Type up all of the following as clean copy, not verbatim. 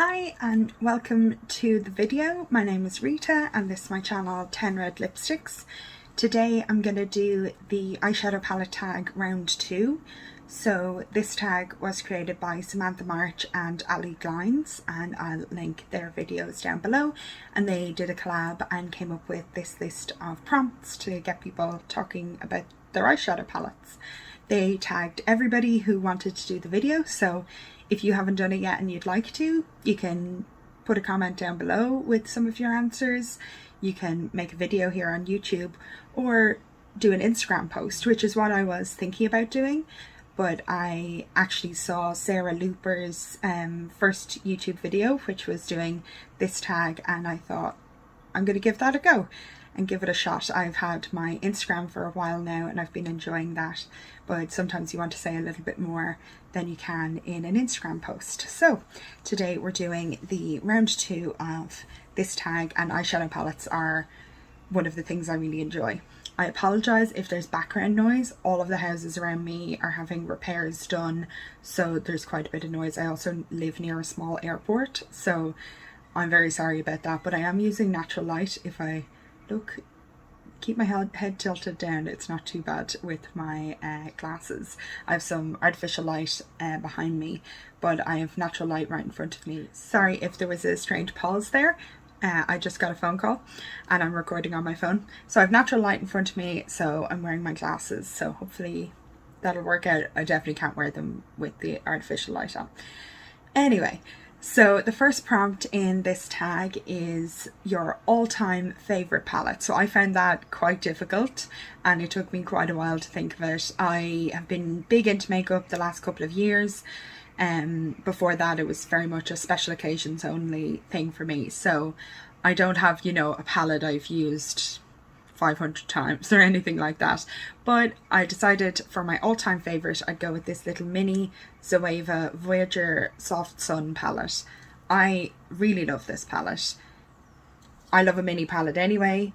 Hi and welcome to the video. My name is Rita and this is my channel 10 Red Lipsticks. Today I'm going to do the eyeshadow palette tag round 2. So this tag was created by Samantha March and Allie Glines, and I'll link their videos down below, and they did a collab and came up with this list of prompts to get people talking about their eyeshadow palettes. They tagged everybody who wanted to do the video, so if you haven't done it yet and you'd like to, you can put a comment down below with some of your answers. You can make a video here on YouTube or do an Instagram post, which is what I was thinking about doing. But I actually saw Sarah Looper's first YouTube video, which was doing this tag, and I thought I'm going to give that a go and give it a shot. I've had my Instagram for a while now and I've been enjoying that, but sometimes you want to say a little bit more than you can in an Instagram post. So today we're doing the round 2 of this tag, and eyeshadow palettes are one of the things I really enjoy. I apologise if there's background noise. All of the houses around me are having repairs done, so there's quite a bit of noise. I also live near a small airport, so I'm very sorry about that, but I am using natural light. If I look, keep my head tilted down, it's not too bad with my glasses. I have some artificial light behind me, but I have natural light right in front of me. Sorry if there was a strange pause there. I just got a phone call and I'm recording on my phone. So I have natural light in front of me, so I'm wearing my glasses, so hopefully that'll work out. I definitely can't wear them with the artificial light on. Anyway, so the first prompt in this tag is your all-time favourite palette. So I found that quite difficult and it took me quite a while to think of it. I have been big into makeup the last couple of years. Before that it was very much a special occasions only thing for me. So I don't have, you know, a palette I've used 500 times or anything like that, but I decided for my all-time favourite I'd go with this little mini Zoeva Voyager Soft Sun palette. I really love this palette. I love a mini palette anyway,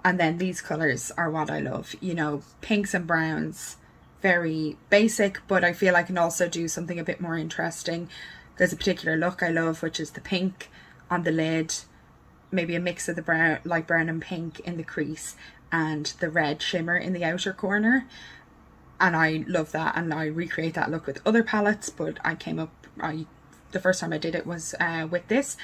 and then these colours are what I love, you know, pinks and browns, very basic, but I feel I can also do something a bit more interesting. There's a particular look I love, which is the pink on the lid, maybe a mix of the brown, light brown and pink in the crease, and the red shimmer in the outer corner, and I love that, and I recreate that look with other palettes, but the first time I did it was with this.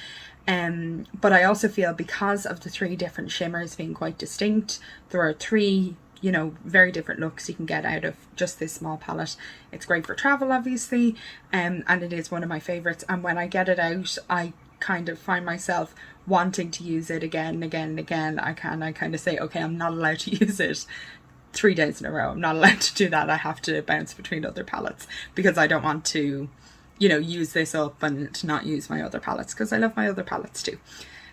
But I also feel because of the 3 different shimmers being quite distinct, there are 3, you know, very different looks you can get out of just this small palette. It's great for travel, obviously, and it is one of my favorites, and when I get it out I kind of find myself wanting to use it again and again and again. I kind of say, okay, I'm not allowed to use it 3 days in a row. I'm not allowed to do that. I have to bounce between other palettes because I don't want to, you know, use this up and not use my other palettes, because I love my other palettes too.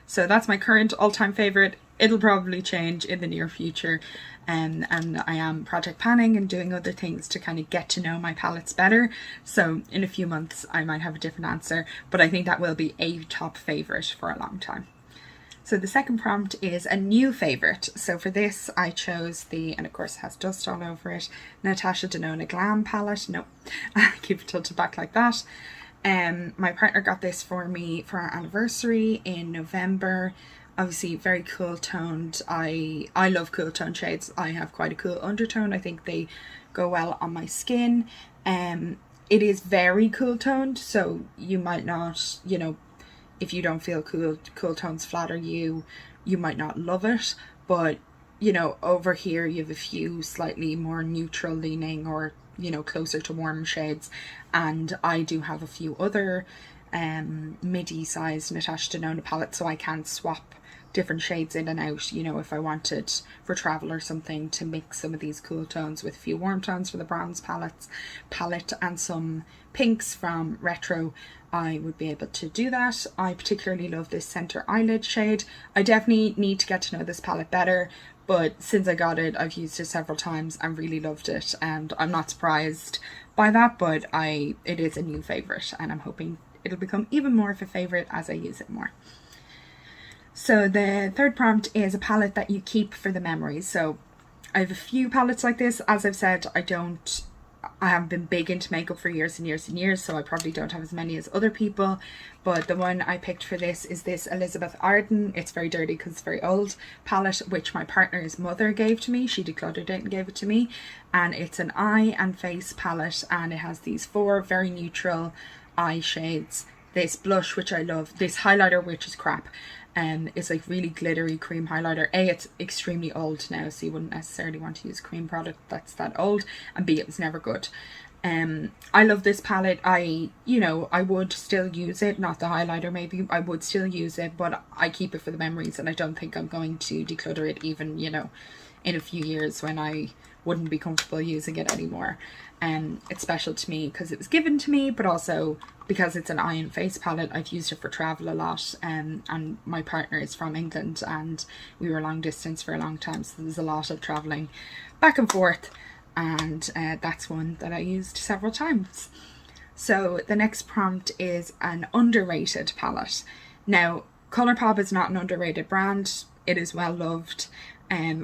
So that's my current all-time favorite. It'll probably change in the near future, and I am project planning and doing other things to kind of get to know my palettes better. So in a few months I might have a different answer, but I think that will be a top favorite for a long time. So the second prompt is a new favorite. So for this I chose the, and of course it has dust all over it, Natasha Denona Glam palette. No, keep it tilted back like that. My partner got this for me for our anniversary in November. Obviously very cool toned. I love cool toned shades. I have quite a cool undertone. I think they go well on my skin. It is very cool toned, so you might not, you know, if you don't feel cool tones flatter you, you might not love it. But, you know, over here you have a few slightly more neutral leaning or, you know, closer to warm shades, and I do have a few other midi sized Natasha Denona palettes, so I can swap different shades in and out, you know, if I wanted for travel or something to mix some of these cool tones with a few warm tones for the bronze palette and some pinks from Retro. I would be able to do that. I particularly love this center eyelid shade. I definitely need to get to know this palette better, but since I got it I've used it several times and really loved it, and I'm not surprised by that, but it is a new favorite and I'm hoping it'll become even more of a favorite as I use it more. So the third prompt is a palette that you keep for the memories. So I have a few palettes like this. As I've said, I haven't been big into makeup for years and years and years, so I probably don't have as many as other people. But the one I picked for this is this Elizabeth Arden, it's very dirty because it's very old, palette, which my partner's mother gave to me. She decluttered it and gave it to me. And it's an eye and face palette, and it has these 4 very neutral eye shades. This blush, which I love, this highlighter, which is crap. It's like really glittery cream highlighter. A, it's extremely old now, so you wouldn't necessarily want to use cream product that's that old, and B, it was never good. I love this palette. I would still use it, not the highlighter maybe, I would still use it, but I keep it for the memories, and I don't think I'm going to declutter it even, you know, in a few years when I wouldn't be comfortable using it anymore. It's special to me because it was given to me, but also because it's an eye and face palette. I've used it for travel a lot, and my partner is from England and we were long distance for a long time, so there was a lot of traveling back and forth, and that's one that I used several times. So the next prompt is an underrated palette. Now, Colourpop is not an underrated brand. It is well loved,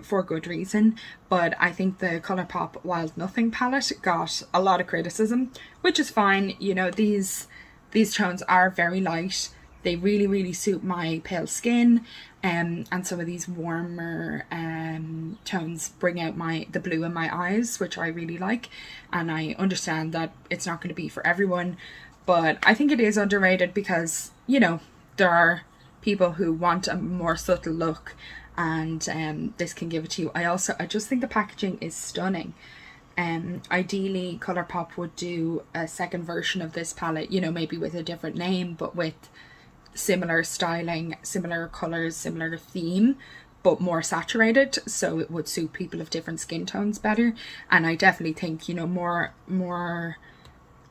for good reason, but I think the Colourpop Wild Nothing palette got a lot of criticism, which is fine. You know, these tones are very light. They really suit my pale skin, and some of these warmer tones bring out the blue in my eyes, which I really like, and I understand that it's not going to be for everyone, but I think it is underrated because, you know, there are people who want a more subtle look, and this can give it to you. I just think the packaging is stunning. Ideally Colourpop would do a second version of this palette, you know, maybe with a different name, but with similar styling, similar colours, similar theme, but more saturated, so it would suit people of different skin tones better. And I definitely think, you know, more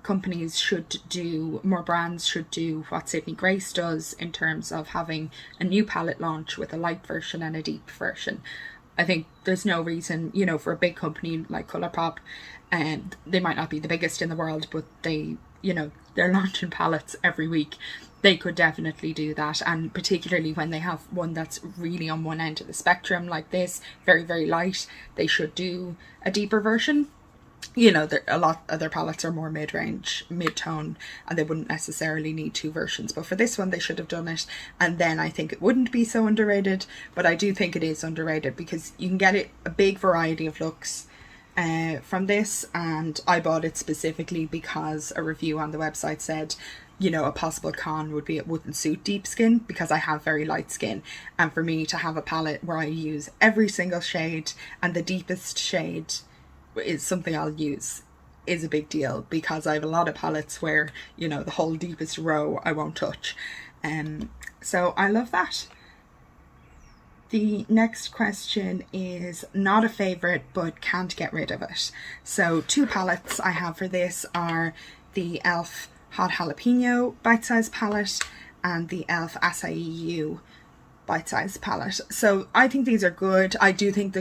companies should do, more brands should do what Sydney Grace does in terms of having a new palette launch with a light version and a deep version. I think there's no reason, you know, for a big company like Colourpop, and they might not be the biggest in the world, but they, you know, they're launching palettes every week. They could definitely do that, and particularly when they have one that's really on one end of the spectrum like this, very light, they should do a deeper version. You know, a lot of their palettes are more mid-range, mid-tone, and they wouldn't necessarily need 2 versions, but for this one they should have done it, and then I think it wouldn't be so underrated. But I do think it is underrated because you can get a big variety of looks from this, and I bought it specifically because a review on the website said, you know, a possible con would be it wouldn't suit deep skin because I have very light skin, and for me to have a palette where I use every single shade and the deepest shade is something I'll use is a big deal, because I have a lot of palettes where, you know, the whole deepest row I won't touch. So I love that. The next question is not a favourite but can't get rid of it. So 2 palettes I have for this are the e.l.f. Hot Jalapeno Bite Size palette and the e.l.f. Acai You Bite Size palette. So I think these are good. I do think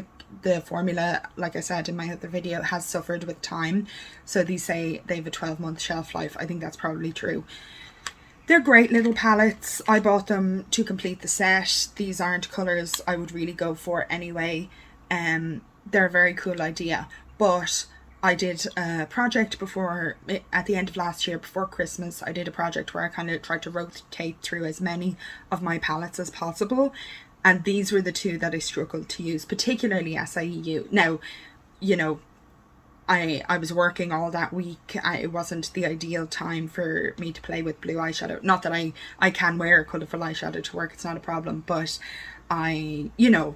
the formula, like I said in my other video, has suffered with time. So these say they have a 12-month shelf life. I think that's probably true. They're great little palettes. I bought them to complete the set. These aren't colours I would really go for anyway. They're a very cool idea, but I did a project before, at the end of last year, before Christmas, I did a project where I kind of tried to rotate through as many of my palettes as possible. And these were the 2 that I struggled to use, particularly Acai You. Now, you know, I was working all that week. It wasn't the ideal time for me to play with blue eyeshadow. Not that I can wear colourful eyeshadow to work, it's not a problem. But you know,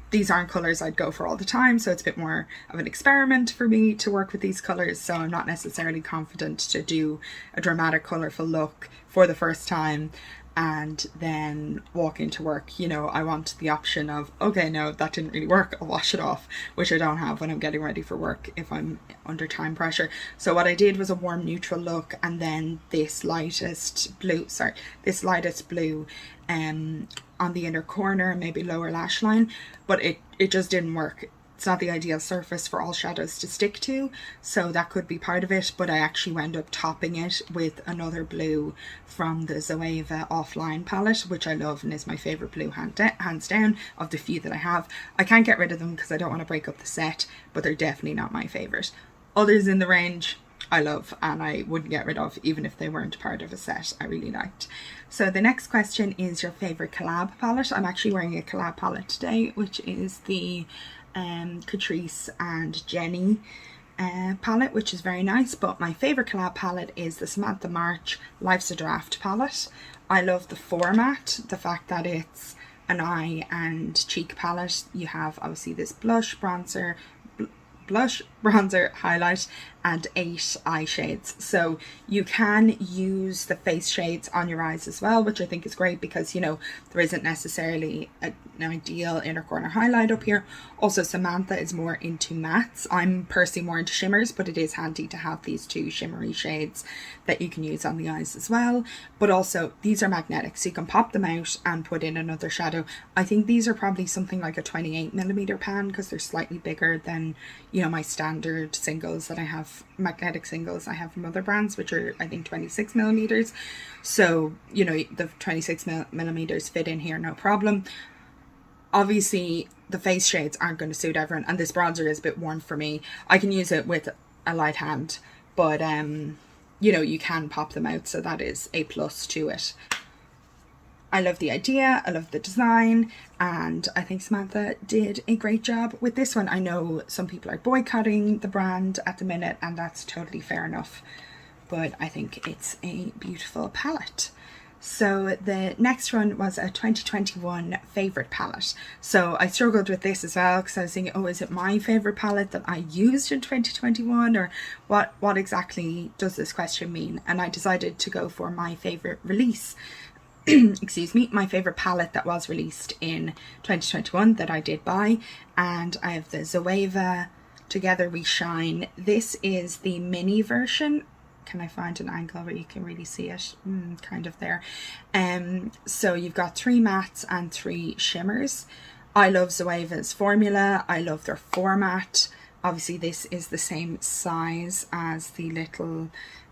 these aren't colours I'd go for all the time, so it's a bit more of an experiment for me to work with these colours, so I'm not necessarily confident to do a dramatic colourful look for the first time and then walk into work. You know, I want the option of, okay, no, that didn't really work, I'll wash it off, which I don't have when I'm getting ready for work if I'm under time pressure. So what I did was a warm neutral look, and then this lightest blue on the inner corner, maybe lower lash line, but it just didn't work. It's not the ideal surface for all shadows to stick to, so that could be part of it. But I actually wound up topping it with another blue from the Zoeva Offline palette, which I love and is my favourite blue hands down of the few that I have. I can't get rid of them because I don't want to break up the set, but they're definitely not my favourite. Others in the range I love and I wouldn't get rid of even if they weren't part of a set I really liked. So the next question is your favourite collab palette. I'm actually wearing a collab palette today, which is the Catrice and Jenny palette, which is very nice, but my favourite collab palette is the Samantha March Life's a Draft palette. I love the format, the fact that it's an eye and cheek palette. You have obviously this blush, bronzer, highlight and 8 eye shades, so you can use the face shades on your eyes as well, which I think is great because, you know, there isn't necessarily an ideal inner corner highlight up here. Also, Samantha is more into mattes. I'm personally more into shimmers, but it is handy to have these 2 shimmery shades that you can use on the eyes as well. But also these are magnetic, so you can pop them out and put in another shadow. I think these are probably something like a 28mm pan because they're slightly bigger than, you know, my standard singles that I have, magnetic singles I have from other brands, which are I think 26mm. So, you know, the 26mm fit in here no problem. Obviously the face shades aren't going to suit everyone, and this bronzer is a bit warm for me. I can use it with a light hand, but you know, you can pop them out, so that is a plus to it. I love the idea, I love the design, and I think Samantha did a great job with this one. I know some people are boycotting the brand at the minute, and that's totally fair enough, but I think it's a beautiful palette. So the next one was a 2021 favourite palette. So I struggled with this as well because I was thinking, oh, is it my favourite palette that I used in 2021, or what exactly does this question mean? And I decided to go for my favourite release. Excuse me, my favourite palette that was released in 2021 that I did buy, and I have the Zoeva Together We Shine. This is the mini version. Can I find an angle where you can really see it? Kind of there. So you've got 3 mattes and 3 shimmers. I love Zoeva's formula. I love their format. Obviously this is the same size as the little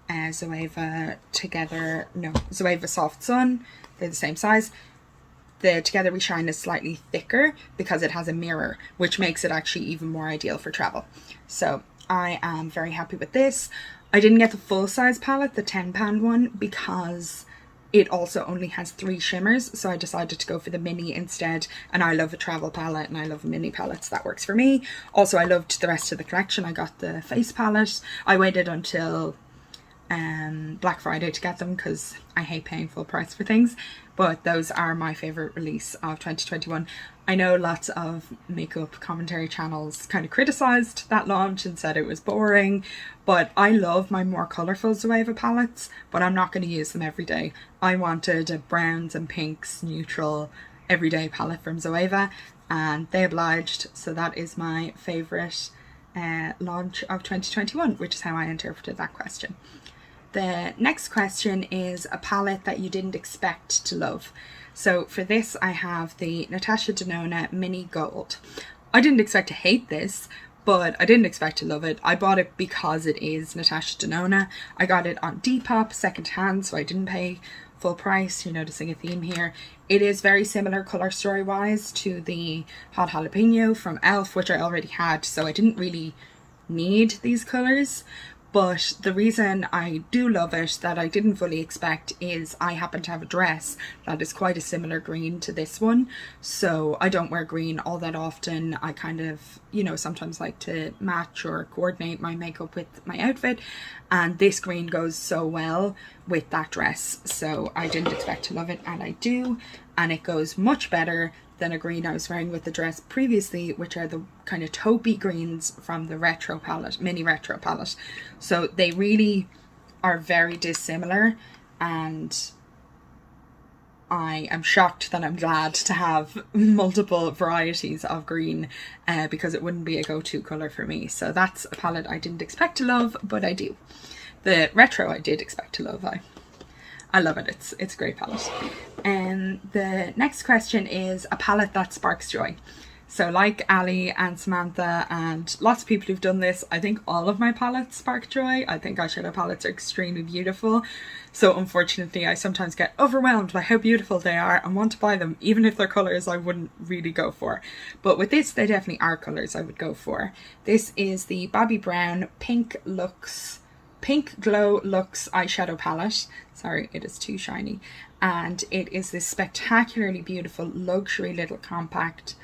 Zoeva Zoeva Soft Sun. They're the same size. The Together We Shine is slightly thicker because it has a mirror, which makes it actually even more ideal for travel. So I am very happy with this. I didn't get the full size palette, the 10-pan one, because it also only has 3 shimmers, so I decided to go for the mini instead. And I love a travel palette and I love mini palettes, that works for me. Also, I loved the rest of the collection. I got the face palette. I waited until Black Friday to get them because I hate paying full price for things, but those are my favourite release of 2021. I know lots of makeup commentary channels kind of criticised that launch and said it was boring, but I love my more colourful Zoeva palettes, but I'm not going to use them every day. I wanted a browns and pinks neutral everyday palette from Zoeva, and they obliged, so that is my favourite launch of 2021, which is how I interpreted that question. The next question is a palette that you didn't expect to love. So for this I have the Natasha Denona Mini Gold. I didn't expect to hate this, but I didn't expect to love it. I bought it because it is Natasha Denona. I got it on Depop second hand, so I didn't pay full price. You're noticing a theme here. It is very similar colour story wise to the Hot Jalapeno from e.l.f., which I already had, so I didn't really need these colours. But the reason I do love it that I didn't fully expect is I happen to have a dress that is quite a similar green to this one. So I don't wear green all that often. I kind of, you know, sometimes like to match or coordinate my makeup with my outfit. And this green goes so well with that dress. So I didn't expect to love it, and I do. And it goes much better than a green I was wearing with the dress previously, which are the kind of taupey greens from the retro palette, mini retro palette. So they really are very dissimilar, and I am shocked that I'm glad to have multiple varieties of green because it wouldn't be a go-to colour for me. So that's a palette I didn't expect to love, but I do. The retro I did expect to love. I love it. It's a great palette. And the next question is a palette that sparks joy. So like Allie and Samantha and lots of people who've done this, I think all of my palettes spark joy. I think eyeshadow palettes are extremely beautiful. So unfortunately, I sometimes get overwhelmed by how beautiful they are and want to buy them, even if they're colours I wouldn't really go for. But with this, they definitely are colours I would go for. This is the Bobbi Brown Pink Glow Luxe eyeshadow palette. Sorry, it is too shiny. And it is this spectacularly beautiful luxury little compact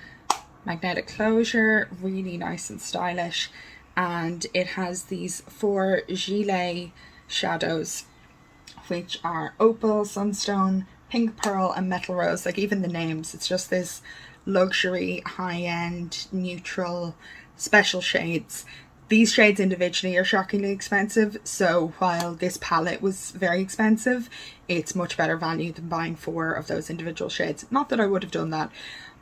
magnetic closure, really nice and stylish, and it has these 4 gilet shadows, which are opal, sunstone, pink pearl and metal rose. Like even the names, it's just this luxury, high-end, neutral, special shades. These shades individually are shockingly expensive, so while this palette was very expensive, it's much better value than buying 4 of those individual shades. Not that I would have done that.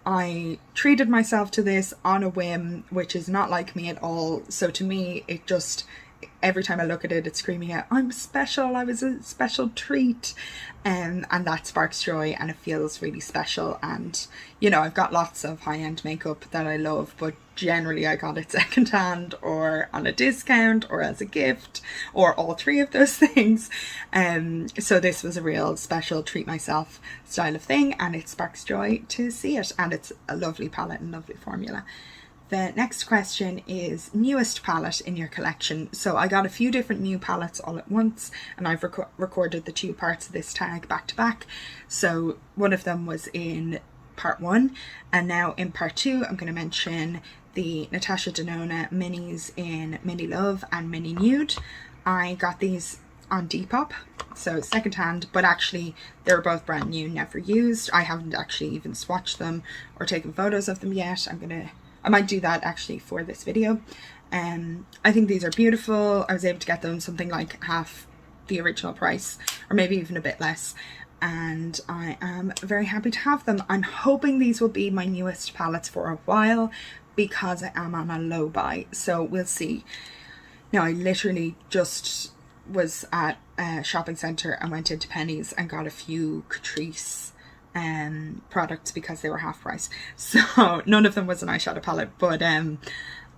I treated myself to this on a whim, which is not like me at all. So to me, it just, every time I look at it, it's screaming out, I'm special, I was a special treat. And that sparks joy and it feels really special. And, you know, I've got lots of high-end makeup that I love, but generally I got it secondhand or on a discount or as a gift or all 3 of those things. So this was a real special treat myself style of thing, and it sparks joy to see it, and it's a lovely palette and lovely formula. The next question is newest palette in your collection. So I got a few different new palettes all at once, and I've recorded the 2 parts of this tag back to back. So one of them was in part 1, and now in part 2 I'm going to mention the Natasha Denona Minis in Mini Love and Mini Nude. I got these on Depop, so secondhand, but actually they were both brand new, never used. I haven't actually even swatched them or taken photos of them yet. I might do that actually for this video. I think these are beautiful. I was able to get them something like half the original price, or maybe even a bit less, and I am very happy to have them. I'm hoping these will be my newest palettes for a while because I am on a low buy, so we'll see. Now I literally just was at a shopping centre and went into Penny's and got a few Catrice products because they were half price. So none of them was an eyeshadow palette, but I'm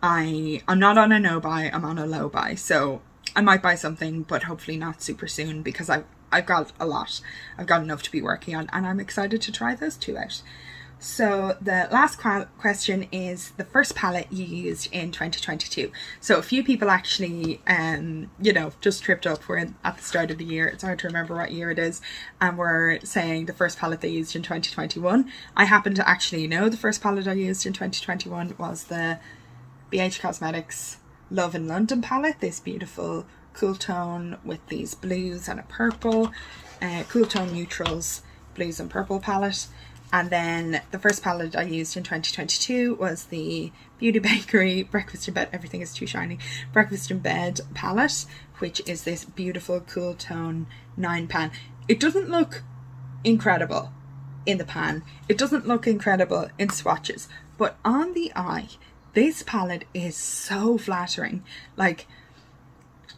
not on a no buy, I'm on a low buy. So I might buy something, but hopefully not super soon, because I've got a lot. I've got enough to be working on, and I'm excited to try those 2 out. So the last question is the first palette you used in 2022. So a few people actually, you know, just tripped up. We're at the start of the year. It's hard to remember what year it is. And we're saying the first palette they used in 2021. I happen to actually know the first palette I used in 2021 was the BH Cosmetics Love in London palette. This beautiful cool tone with these blues and a purple, cool tone neutrals, blues and purple palette. And then the first palette I used in 2022 was the Beauty Bakerie Breakfast in Bed, everything is too shiny, Breakfast in Bed palette, which is this beautiful cool tone 9 pan. It doesn't look incredible in the pan, it doesn't look incredible in swatches, but on the eye, this palette is so flattering. Like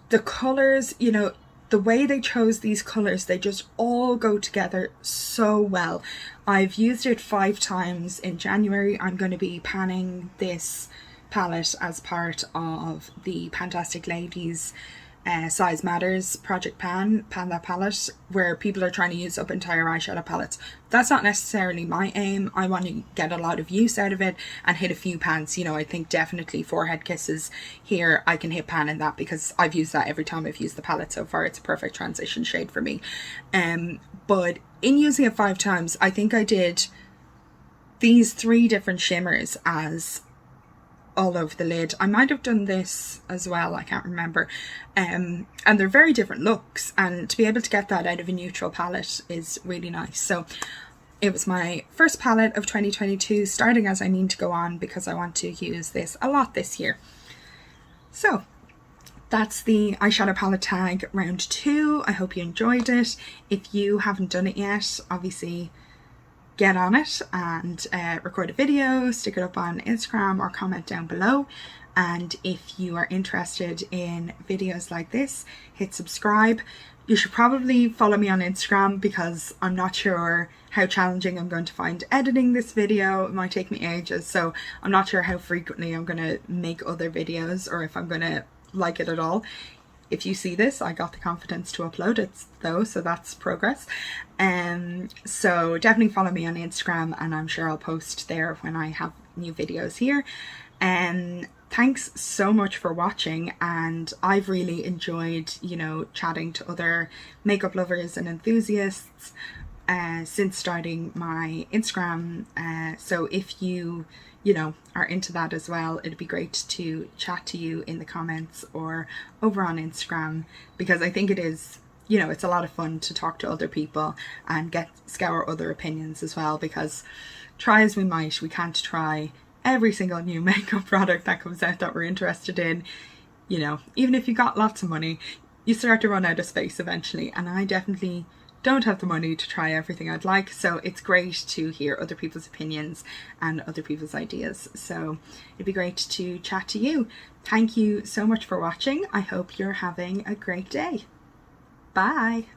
the colours, you know, the way they chose these colours, they just all go together so well. I've used it 5 times in January. I'm going to be panning this palette as part of the Fantastic Ladies Size Matters project pan that palette, where people are trying to use up entire eyeshadow palettes. That's not necessarily my aim. I want to get a lot of use out of it and hit a few pans. You know, I think definitely Forehead Kisses here, I can hit pan in that because I've used that every time I've used the palette so far. It's a perfect transition shade for me. But in using it 5 times, I think I did these 3 different shimmers as all over the lid. I might have done this as well, I can't remember. And they're very different looks, and to be able to get that out of a neutral palette is really nice. So it was my first palette of 2022, starting as I mean to go on, because I want to use this a lot this year. So that's the eyeshadow palette tag round 2. I hope you enjoyed it. If you haven't done it yet, obviously get on it and record a video, stick it up on Instagram or comment down below. And if you are interested in videos like this, hit subscribe. You should probably follow me on Instagram because I'm not sure how challenging I'm going to find editing this video. It might take me ages, so I'm not sure how frequently I'm going to make other videos or if I'm going to like it at all. If you see this, I got the confidence to upload it though, so that's progress. So definitely follow me on Instagram, and I'm sure I'll post there when I have new videos here. Thanks so much for watching, and I've really enjoyed, you know, chatting to other makeup lovers and enthusiasts since starting my Instagram. So if you know, are into that as well, it'd be great to chat to you in the comments or over on Instagram, because I think it is, you know, it's a lot of fun to talk to other people and scour other opinions as well, because try as we might, we can't try every single new makeup product that comes out that we're interested in. You know, even if you got lots of money, you start to run out of space eventually, and I definitely don't have the money to try everything I'd like, so it's great to hear other people's opinions and other people's ideas. So it'd be great to chat to you. Thank you so much for watching. I hope you're having a great day. Bye.